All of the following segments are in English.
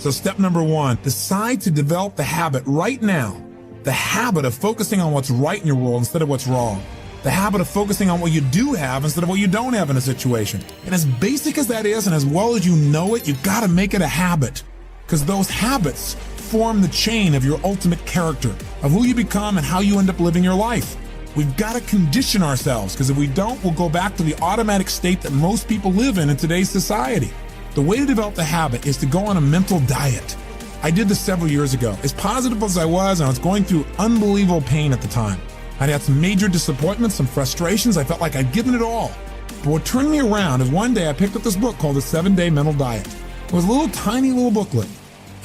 So step number 1, decide to develop the habit right now, the habit of focusing on what's right in your world instead of what's wrong. The habit of focusing on what you do have instead of what you don't have in a situation. And as basic as that is, and as well as you know it, you've got to make it a habit. Because those habits form the chain of your ultimate character, of who you become and how you end up living your life. We've got to condition ourselves, because if we don't, we'll go back to the automatic state that most people live in today's society. The way to develop the habit is to go on a mental diet. I did this several years ago. As positive as I was going through unbelievable pain at the time. I'd had some major disappointments, some frustrations. I felt like I'd given it all. But what turned me around is one day I picked up this book called The 7-Day Mental Diet. It was a little tiny little booklet.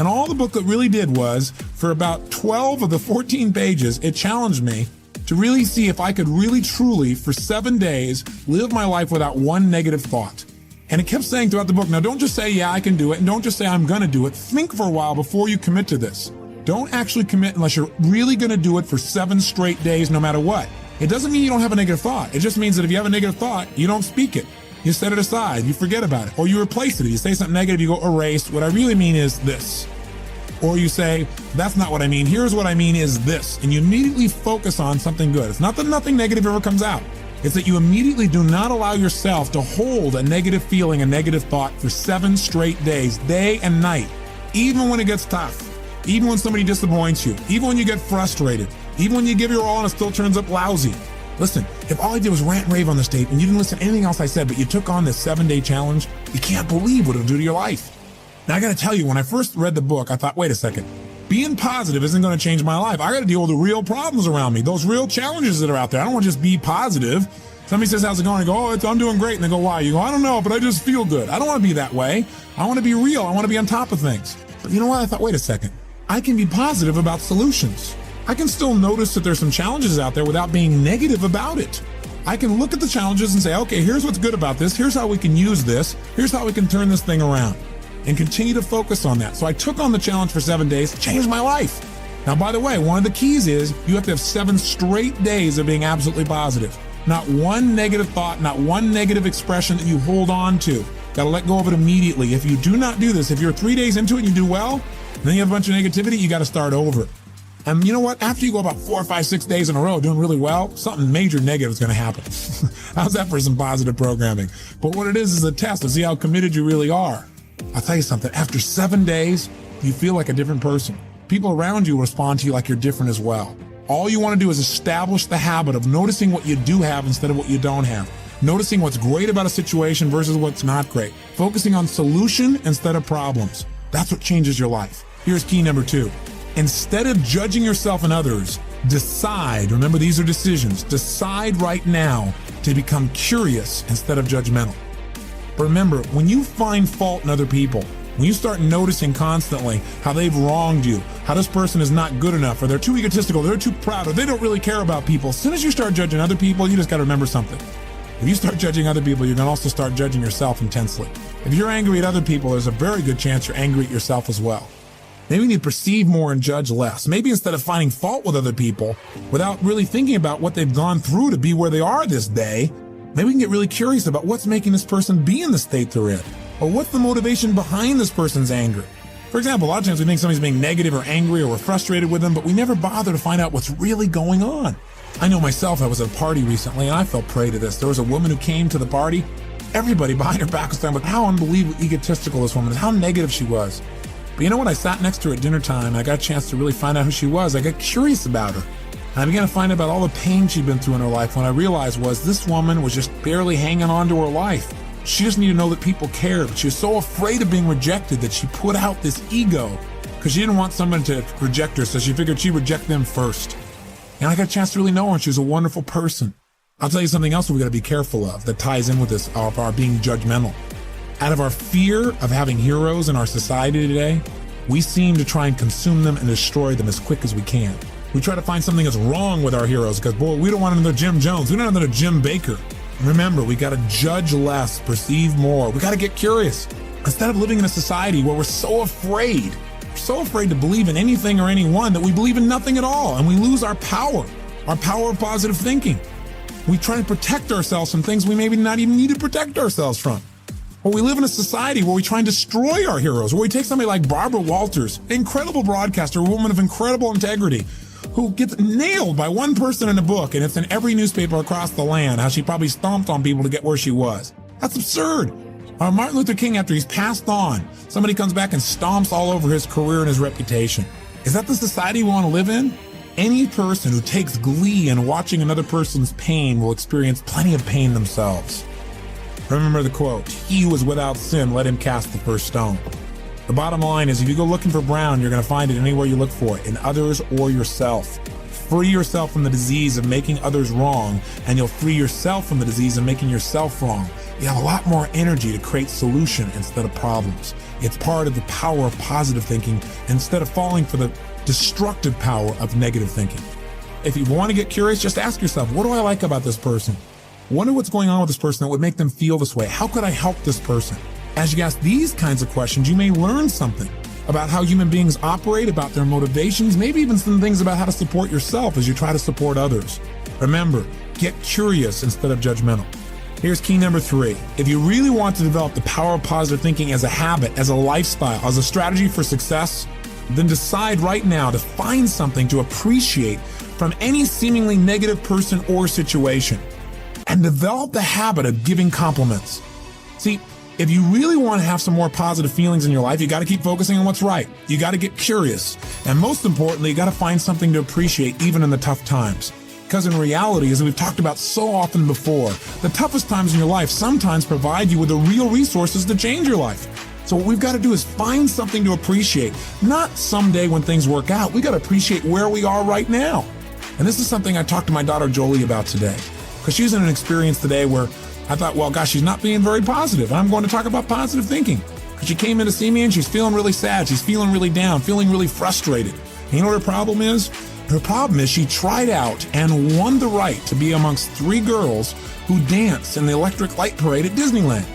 And all the booklet really did was, for about 12 of the 14 pages, it challenged me to really see if I could really truly, for 7 days, live my life without one negative thought. And it kept saying throughout the book, now don't just say, yeah, I can do it, and don't just say I'm gonna do it. Think for a while before you commit to this. Don't actually commit unless you're really going to do it for 7 straight days, no matter what. It doesn't mean you don't have a negative thought. It just means that if you have a negative thought, you don't speak it. You set it aside. You forget about it. Or you replace it. If you say something negative, you go erase. What I really mean is this. Or you say, that's not what I mean. Here's what I mean is this. And you immediately focus on something good. It's not that nothing negative ever comes out. It's that you immediately do not allow yourself to hold a negative feeling, a negative thought for 7 straight days, day and night, even when it gets tough. Even when somebody disappoints you, even when you get frustrated, even when you give your all and it still turns up lousy. Listen, if all I did was rant and rave on this tape and you didn't listen to anything else I said, but you took on this 7-day challenge, you can't believe what it'll do to your life. Now I gotta tell you, when I first read the book, I thought, wait a second, being positive isn't gonna change my life. I gotta deal with the real problems around me, those real challenges that are out there. I don't wanna just be positive. Somebody says, how's it going? I go, I'm doing great. And they go, why? You go, I don't know, but I just feel good. I don't wanna be that way. I wanna be real. I wanna be on top of things. But you know what? I thought, wait a second. I can be positive about solutions. I can still notice that there's some challenges out there without being negative about it. I can look at the challenges and say, okay, here's what's good about this. Here's how we can use this. Here's how we can turn this thing around, and continue to focus on that. So I took on the challenge for 7 days, changed my life. Now, by the way, one of the keys is you have to have 7 straight days of being absolutely positive. Not one negative thought, not one negative expression that you hold on to. Gotta let go of it immediately. If you do not do this, if you're 3 days into it and you do well, then you have a bunch of negativity, you got to start over. And you know what? After you go about 4 or 5, 6 days in a row doing really well, something major negative is going to happen. How's that for some positive programming? But what it is a test to see how committed you really are. I'll tell you something. After 7 days, you feel like a different person. People around you respond to you like you're different as well. All you want to do is establish the habit of noticing what you do have instead of what you don't have. Noticing what's great about a situation versus what's not great. Focusing on solution instead of problems. That's what changes your life. Here's key number 2. Instead of judging yourself and others, decide, remember these are decisions, decide right now to become curious instead of judgmental. But remember, when you find fault in other people, when you start noticing constantly how they've wronged you, how this person is not good enough, or they're too egotistical, they're too proud, or they don't really care about people, as soon as you start judging other people, you just got to remember something. If you start judging other people, you're going to also start judging yourself intensely. If you're angry at other people, there's a very good chance you're angry at yourself as well. Maybe we need to perceive more and judge less. Maybe instead of finding fault with other people, without really thinking about what they've gone through to be where they are this day, maybe we can get really curious about what's making this person be in the state they're in, or what's the motivation behind this person's anger. For example, a lot of times we think somebody's being negative or angry or we're frustrated with them, but we never bother to find out what's really going on. I know myself, I was at a party recently and I fell prey to this. There was a woman who came to the party. Everybody behind her back was talking about how unbelievably egotistical this woman is, how negative she was. But you know what? I sat next to her at dinner time and I got a chance to really find out who she was. I got curious about her. And I began to find out about all the pain she'd been through in her life. When I realized was this woman was just barely hanging on to her life. She just needed to know that people cared. But she was so afraid of being rejected that she put out this ego because she didn't want someone to reject her. So she figured she'd reject them first. And I got a chance to really know her, and she was a wonderful person. I'll tell you something else we got to be careful of that ties in with this, of our being judgmental. Out of our fear of having heroes in our society today, we seem to try and consume them and destroy them as quick as we can. We try to find something that's wrong with our heroes because, boy, we don't want another Jim Jones. We don't want another Jim Baker. Remember, we got to judge less, perceive more. We got to get curious. Instead of living in a society where we're so afraid to believe in anything or anyone that we believe in nothing at all, and we lose our power of positive thinking. We try to protect ourselves from things we maybe not even need to protect ourselves from. Or we live in a society where we try and destroy our heroes, where we take somebody like Barbara Walters, incredible broadcaster, a woman of incredible integrity, who gets nailed by one person in a book, and it's in every newspaper across the land, how she probably stomped on people to get where she was. That's absurd. Martin Luther King, after he's passed on, somebody comes back and stomps all over his career and his reputation. Is that the society we want to live in? Any person who takes glee in watching another person's pain will experience plenty of pain themselves. Remember the quote, "He who is without sin, let him cast the first stone." The bottom line is, if you go looking for brown, you're going to find it anywhere you look for it, in others or yourself. Free yourself from the disease of making others wrong, and you'll free yourself from the disease of making yourself wrong. You have a lot more energy to create solution instead of problems. It's part of the power of positive thinking instead of falling for the destructive power of negative thinking. If you want to get curious, just ask yourself, what do I like about this person? Wonder what's going on with this person that would make them feel this way. How could I help this person? As you ask these kinds of questions, you may learn something about how human beings operate, about their motivations, maybe even some things about how to support yourself as you try to support others. Remember, get curious instead of judgmental. Here's key number 3. If you really want to develop the power of positive thinking as a habit, as a lifestyle, as a strategy for success, then decide right now to find something to appreciate from any seemingly negative person or situation, and develop the habit of giving compliments. See, if you really want to have some more positive feelings in your life, you got to keep focusing on what's right. You got to get curious. And most importantly, you got to find something to appreciate even in the tough times. Because in reality, as we've talked about so often before, the toughest times in your life sometimes provide you with the real resources to change your life. So what we've got to do is find something to appreciate. Not someday when things work out. We got to appreciate where we are right now. And this is something I talked to my daughter Jolie about today. Because she's in an experience today where I thought, well, gosh, she's not being very positive. I'm going to talk about positive thinking. Because she came in to see me and she's feeling really sad. She's feeling really down, feeling really frustrated. And you know what her problem is? Her problem is she tried out and won the right to be amongst 3 girls who dance in the electric light parade at Disneyland.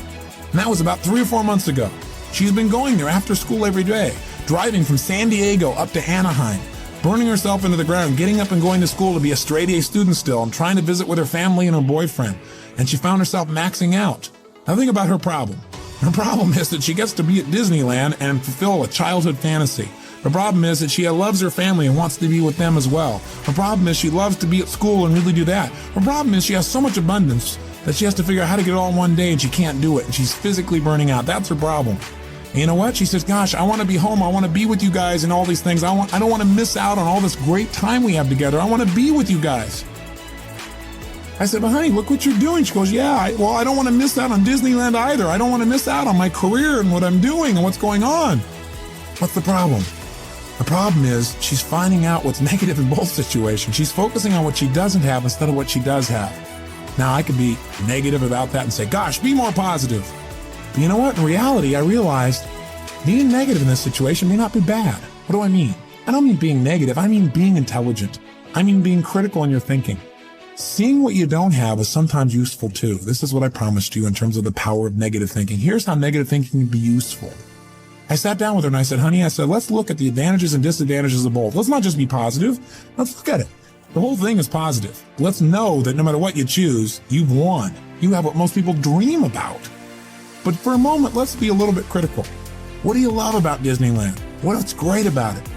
And that was about 3 or 4 months ago. She's been going there after school every day, driving from San Diego up to Anaheim, burning herself into the ground, getting up and going to school to be a straight A student still, and trying to visit with her family and her boyfriend. And she found herself maxing out. Now think about her problem. Her problem is that she gets to be at Disneyland and fulfill a childhood fantasy. Her problem is that she loves her family and wants to be with them as well. Her problem is she loves to be at school and really do that. Her problem is she has so much abundance that she has to figure out how to get it all in one day and she can't do it. And she's physically burning out. That's her problem. And you know what? She says, gosh, I want to be home. I want to be with you guys and all these things. I don't want to miss out on all this great time we have together. I want to be with you guys. I said, but honey, look what you're doing. She goes, yeah, I don't want to miss out on Disneyland either. I don't want to miss out on my career and what I'm doing and what's going on. What's the problem? The problem is she's finding out what's negative in both situations. She's focusing on what she doesn't have instead of what she does have. Now, I could be negative about that and say, gosh, be more positive. But you know what? In reality, I realized being negative in this situation may not be bad. What do I mean? I don't mean being negative. I mean being intelligent. I mean being critical in your thinking. Seeing what you don't have is sometimes useful too. This is what I promised you in terms of the power of negative thinking. Here's how negative thinking can be useful. I sat down with her and I said, honey, let's look at the advantages and disadvantages of both. Let's not just be positive. Let's look at it. The whole thing is positive. Let's know that no matter what you choose, you've won. You have what most people dream about. But for a moment, let's be a little bit critical. What do you love about Disneyland? What's great about it?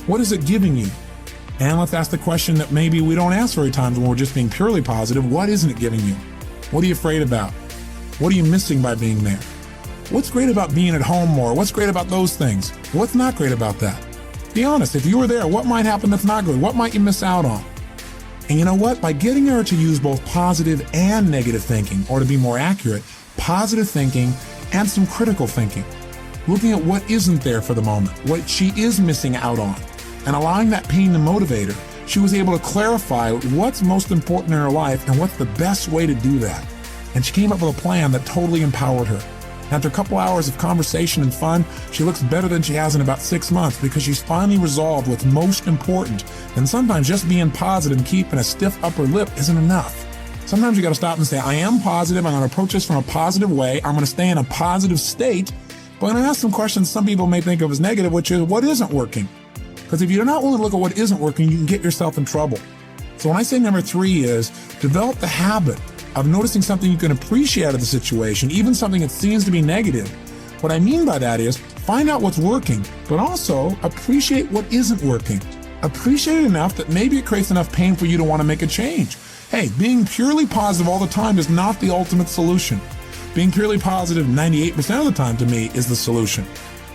What is it giving you? And let's ask the question that maybe we don't ask very times when we're just being purely positive. What isn't it giving you? What are you afraid about? What are you missing by being there? What's great about being at home more? What's great about those things? What's not great about that? Be honest, if you were there, what might happen that's not good? What might you miss out on? And you know what? By getting her to use both positive and negative thinking, or to be more accurate, positive thinking and some critical thinking, looking at what isn't there for the moment, what she is missing out on, and allowing that pain to motivate her, she was able to clarify what's most important in her life and what's the best way to do that. And she came up with a plan that totally empowered her. After a couple hours of conversation and fun, she looks better than she has in about 6 months because she's finally resolved what's most important. And sometimes just being positive and keeping a stiff upper lip isn't enough. Sometimes you got to stop and say, I am positive. I'm going to approach this from a positive way. I'm going to stay in a positive state. But I'm going to ask some questions some people may think of as negative, which is what isn't working? Because if you're not willing to look at what isn't working, you can get yourself in trouble. So when I say number 3 is develop the habit of noticing something you can appreciate out of the situation, even something that seems to be negative. What I mean by that is find out what's working, but also appreciate what isn't working. Appreciate it enough that maybe it creates enough pain for you to want to make a change. Hey, being purely positive all the time is not the ultimate solution. Being purely positive 98% of the time to me is the solution.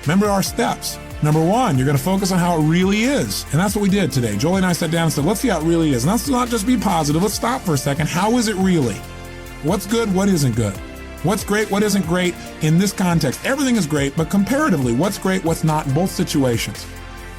Remember our steps. Number one, you're going to focus on how it really is. And that's what we did today. Jolie and I sat down and said, let's see how it really is. And let's not just be positive. Let's stop for a second. How is it really? What's good? What isn't good? What's great? What isn't great in this context? Everything is great, but comparatively, what's great? What's not in both situations?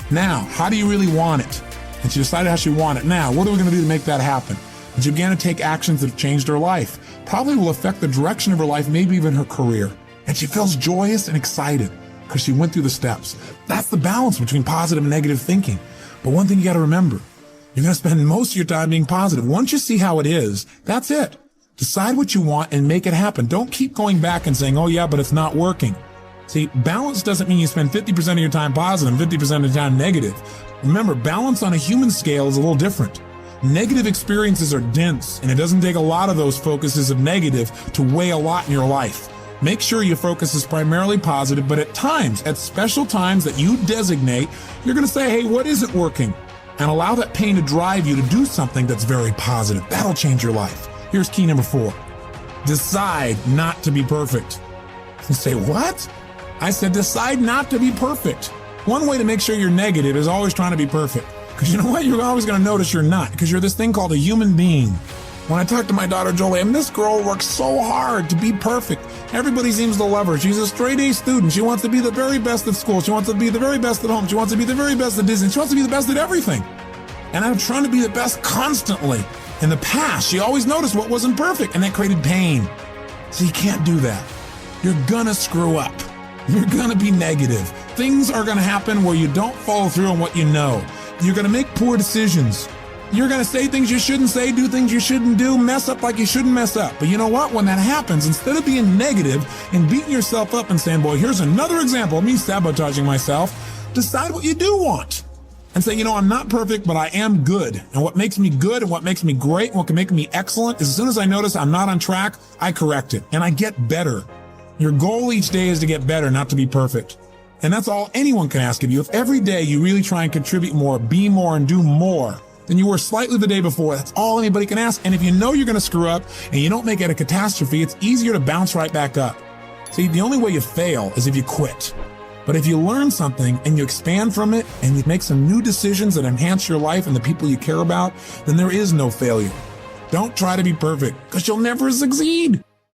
Now, how do you really want it? And she decided how she wanted it. Now, what are we going to do to make that happen? And she began to take actions that have changed her life. Probably will affect the direction of her life, maybe even her career. And she feels joyous and excited because she went through the steps. That's the balance between positive and negative thinking. But one thing you got to remember, you're going to spend most of your time being positive. Once you see how it is, that's it. Decide what you want and make it happen. Don't keep going back and saying, oh yeah, but it's not working. See, balance doesn't mean you spend 50% of your time positive and 50% of the time negative. Remember, balance on a human scale is a little different. Negative experiences are dense, and it doesn't take a lot of those focuses of negative to weigh a lot in your life. Make sure your focus is primarily positive, but at times, at special times that you designate, you're going to say, hey, what isn't working? And allow that pain to drive you to do something that's very positive. That'll change your life. Here's key number 4. Decide not to be perfect. You say, what? I said, decide not to be perfect. One way to make sure you're negative is always trying to be perfect. Because you know what? You're always going to notice you're not, because you're this thing called a human being. When I talk to my daughter Jolie, this girl works so hard to be perfect. Everybody seems to love her. She's a straight A student. She wants to be the very best at school. She wants to be the very best at home. She wants to be the very best at Disney. She wants to be the best at everything. And I'm trying to be the best constantly. In the past, she always noticed what wasn't perfect, and that created pain. So you can't do that. You're gonna screw up. You're gonna be negative. Things are gonna happen where you don't follow through on what you know. You're gonna make poor decisions. You're going to say things you shouldn't say, do things you shouldn't do, mess up like you shouldn't mess up. But you know what? When that happens, instead of being negative and beating yourself up and saying, boy, here's another example of me sabotaging myself, decide what you do want. And say, I'm not perfect, but I am good. And what makes me good and what makes me great and what can make me excellent is as soon as I notice I'm not on track, I correct it and I get better. Your goal each day is to get better, not to be perfect. And that's all anyone can ask of you. If every day you really try and contribute more, be more, and do more than you were slightly the day before, that's all anybody can ask. And if you know you're going to screw up and you don't make it a catastrophe, it's easier to bounce right back up. See, the only way you fail is if you quit. But if you learn something and you expand from it and you make some new decisions that enhance your life and the people you care about, then there is no failure. Don't try to be perfect because you'll never succeed.